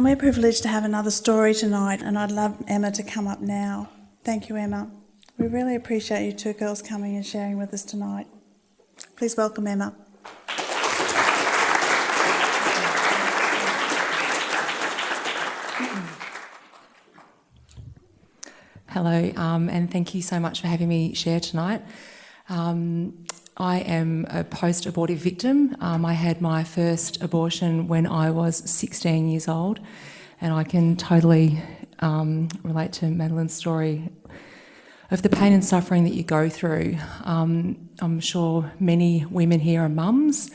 we're privileged to have another story tonight, and I'd love Emma to come up now. Thank you, Emma. We really appreciate you two girls coming and sharing with us tonight. Please welcome Emma. Hello, and thank you so much for having me share tonight. I am a post-abortive victim. I had my first abortion when I was 16 years old, and I can totally relate to Madeline's story of the pain and suffering that you go through. I'm sure many women here are mums,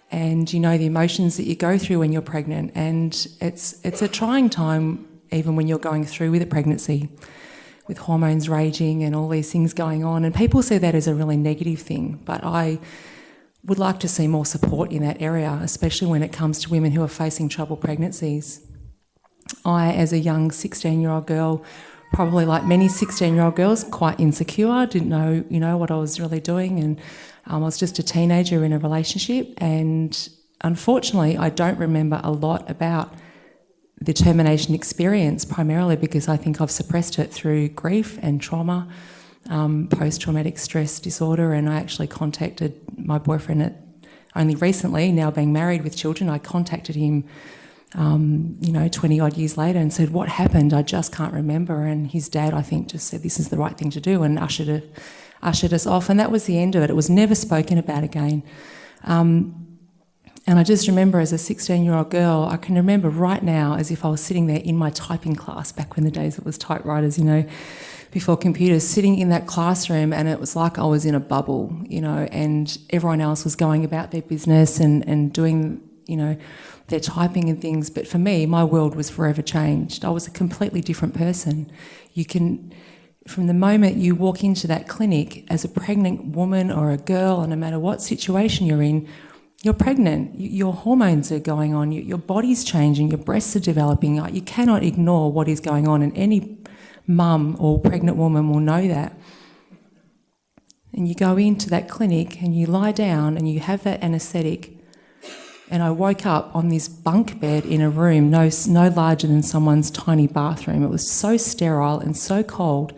and you know the emotions that you go through when you're pregnant, and it's a trying time even when you're going through with a pregnancy, with hormones raging and all these things going on. And people see that as a really negative thing, but I would like to see more support in that area, especially when it comes to women who are facing troubled pregnancies. I, as a young 16-year-old girl, probably like many 16-year-old girls, quite insecure, didn't know, what I was really doing, and I was just a teenager in a relationship, and unfortunately I don't remember a lot about the termination experience, primarily because I think I've suppressed it through grief and trauma, post-traumatic stress disorder, and I actually contacted my boyfriend only recently, now being married with children. I contacted him 20 odd years later and said, what happened? I just can't remember. And his dad, I think, just said this is the right thing to do and ushered us off, and that was the end of it. It was never spoken about again. And I just remember as a 16-year-old girl, I can remember right now as if I was sitting there in my typing class, back when the days it was typewriters, before computers, sitting in that classroom, and it was like I was in a bubble, and everyone else was going about their business and doing, their typing and things. But for me, my world was forever changed. I was a completely different person. From the moment you walk into that clinic as a pregnant woman or a girl, and no matter what situation you're in, you're pregnant, your hormones are going on, your body's changing, your breasts are developing. You cannot ignore what is going on, and any mum or pregnant woman will know that. And you go into that clinic and you lie down and you have that anaesthetic, and I woke up on this bunk bed in a room no larger than someone's tiny bathroom. It was so sterile and so cold,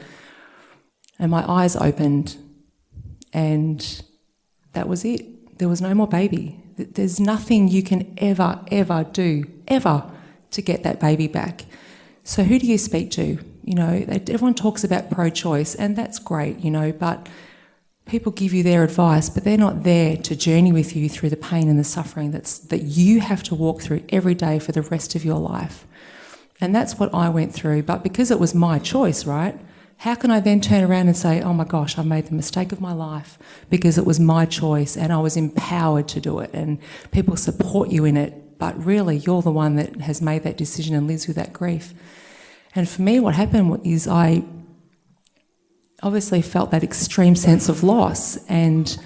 and my eyes opened, and that was it. There was no more baby. There's nothing you can ever do, ever, to get that baby back. So who do you speak to? Everyone talks about pro-choice, and that's great, but people give you their advice, but they're not there to journey with you through the pain and the suffering that you have to walk through every day for the rest of your life. And that's what I went through. But because it was my choice, right? How can I then turn around and say, oh my gosh, I made the mistake of my life because it was my choice and I was empowered to do it, and people support you in it, but really you're the one that has made that decision and lives with that grief. And for me, what happened is I obviously felt that extreme sense of loss, and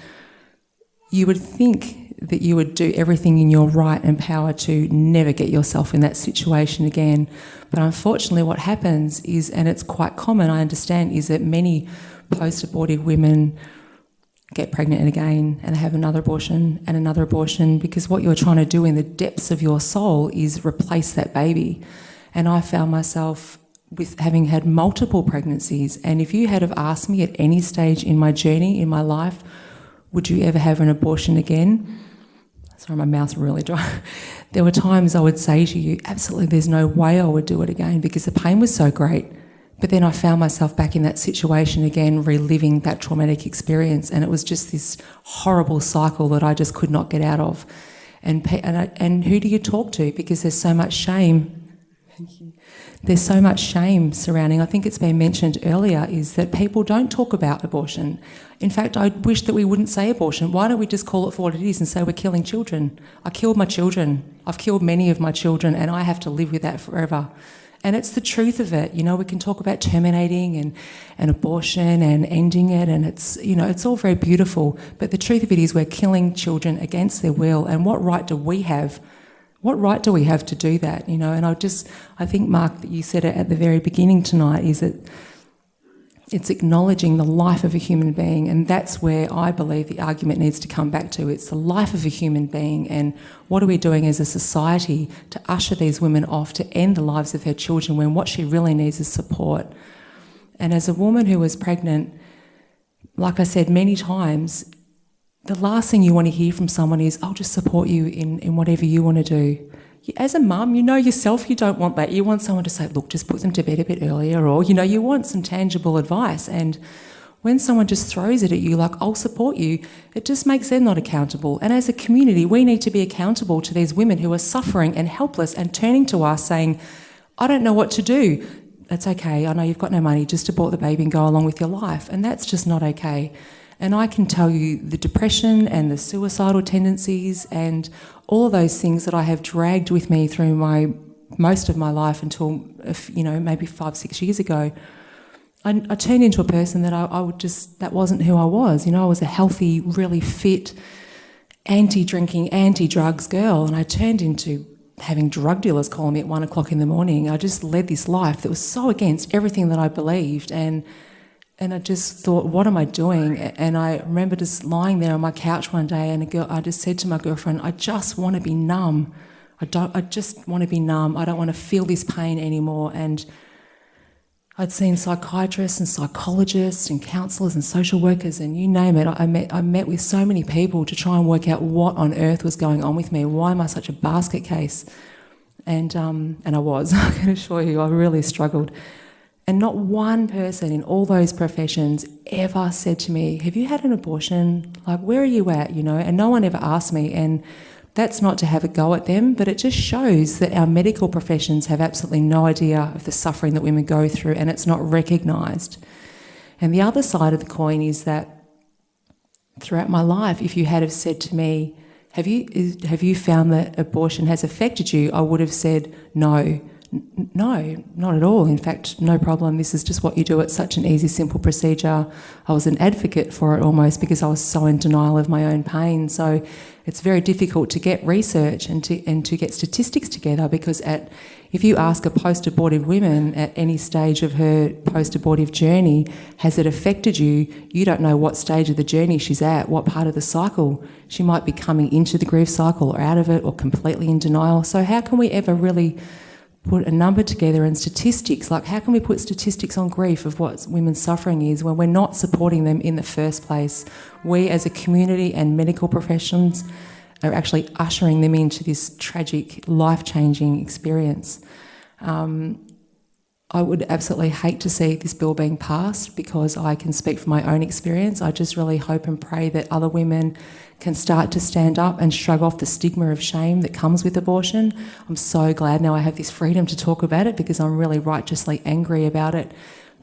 you would think that you would do everything in your right and power to never get yourself in that situation again. But unfortunately what happens is, and it's quite common, I understand, is that many post-abortive women get pregnant again and have another abortion and another abortion, because what you're trying to do in the depths of your soul is replace that baby. And I found myself with having had multiple pregnancies, and if you had have asked me at any stage in my journey, in my life, would you ever have an abortion again? Sorry, my mouth's really dry. There were times I would say to you, absolutely, there's no way I would do it again because the pain was so great. But then I found myself back in that situation again, reliving that traumatic experience, and it was just this horrible cycle that I just could not get out of. And who do you talk to? Because there's so much shame. Thank you. There's so much shame surrounding, I think it's been mentioned earlier, is that people don't talk about abortion. In fact, I wish that we wouldn't say abortion. Why don't we just call it for what it is and say we're killing children? I killed my children. I've killed many of my children, and I have to live with that forever. And it's the truth of it. We can talk about terminating and abortion and ending it, and it's all very beautiful. But the truth of it is we're killing children against their will, and what right do we have? What right do we have to do that? And I think, Mark, that you said it at the very beginning tonight, is that it's acknowledging the life of a human being, and that's where I believe the argument needs to come back to. It's the life of a human being, and what are we doing as a society to usher these women off to end the lives of her children when what she really needs is support. And as a woman who was pregnant, like I said many times, the last thing you want to hear from someone is, I'll just support you in whatever you want to do. As a mum, you know yourself you don't want that. You want someone to say, look, just put them to bed a bit earlier, or, you want some tangible advice. And when someone just throws it at you like, I'll support you, it just makes them not accountable. And as a community, we need to be accountable to these women who are suffering and helpless and turning to us saying, I don't know what to do. That's okay. I know you've got no money. Just abort the baby and go along with your life. And that's just not okay. And I can tell you the depression and the suicidal tendencies and all of those things that I have dragged with me through most of my life until, maybe 5-6 years ago. I turned into a person that that wasn't who I was. I was a healthy, really fit, anti-drinking, anti-drugs girl, and I turned into having drug dealers call me at 1 o'clock in the morning. I just led this life that was so against everything that I believed, and I just thought, what am I doing? And I remember just lying there on my couch one day, and I just said to my girlfriend, I just want to be numb. I just want to be numb. I don't want to feel this pain anymore. And I'd seen psychiatrists and psychologists and counsellors and social workers and you name it. I met with so many people to try and work out what on earth was going on with me. Why am I such a basket case? And I was. I can assure you, I really struggled. And not one person in all those professions ever said to me, have you had an abortion? Like, where are you at, And no one ever asked me. And that's not to have a go at them, but it just shows that our medical professions have absolutely no idea of the suffering that women go through, and it's not recognised. And the other side of the coin is that throughout my life, if you had have said to me, have you found that abortion has affected you? I would have said, no. No, not at all. In fact, no problem. This is just what you do. It's such an easy, simple procedure. I was an advocate for it almost because I was so in denial of my own pain. So it's very difficult to get research and to get statistics together because if you ask a post-abortive woman at any stage of her post-abortive journey, has it affected you? You don't know what stage of the journey she's at, what part of the cycle. She might be coming into the grief cycle or out of it or completely in denial. So how can we ever really put a number together and statistics, like how can we put statistics on grief of what women's suffering is when we're not supporting them in the first place? We as a community and medical professions are actually ushering them into this tragic, life-changing experience. I would absolutely hate to see this bill being passed because I can speak from my own experience. I just really hope and pray that other women can start to stand up and shrug off the stigma of shame that comes with abortion. I'm so glad now I have this freedom to talk about it because I'm really righteously angry about it.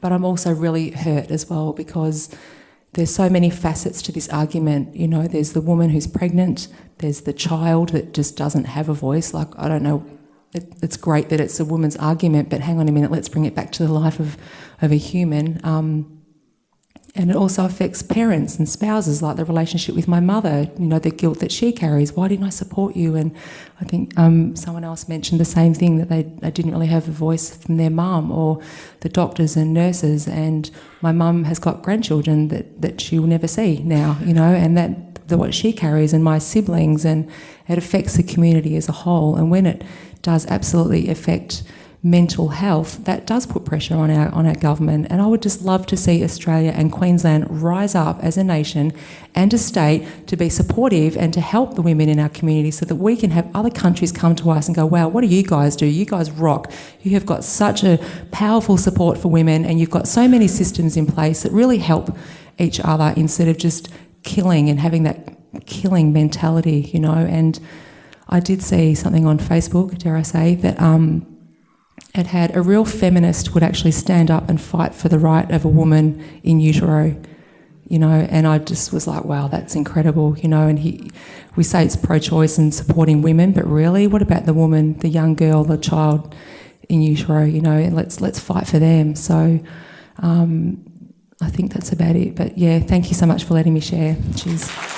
But I'm also really hurt as well because there's so many facets to this argument. There's the woman who's pregnant, there's the child that just doesn't have a voice. Like, I don't know, it's great that it's a woman's argument, but hang on a minute, let's bring it back to the life of a human. And it also affects parents and spouses, like the relationship with my mother, the guilt that she carries. Why didn't I support you? And I think someone else mentioned the same thing, that they didn't really have a voice from their mum or the doctors and nurses. And my mum has got grandchildren that she will never see now, and what she carries and my siblings, and it affects the community as a whole. And when it does absolutely affect mental health, that does put pressure on our government. And I would just love to see Australia and Queensland rise up as a nation and a state to be supportive and to help the women in our community so that we can have other countries come to us and go, wow, what do? You guys rock. You have got such a powerful support for women and you've got so many systems in place that really help each other instead of just killing and having that killing mentality, And I did see something on Facebook, dare I say, that it had a real feminist would actually stand up and fight for the right of a woman in utero, and I just was like, wow, that's incredible, and we say it's pro-choice and supporting women, but really, what about the woman, the young girl, the child in utero, let's fight for them. So I think that's about it, but yeah, thank you so much for letting me share. Cheers.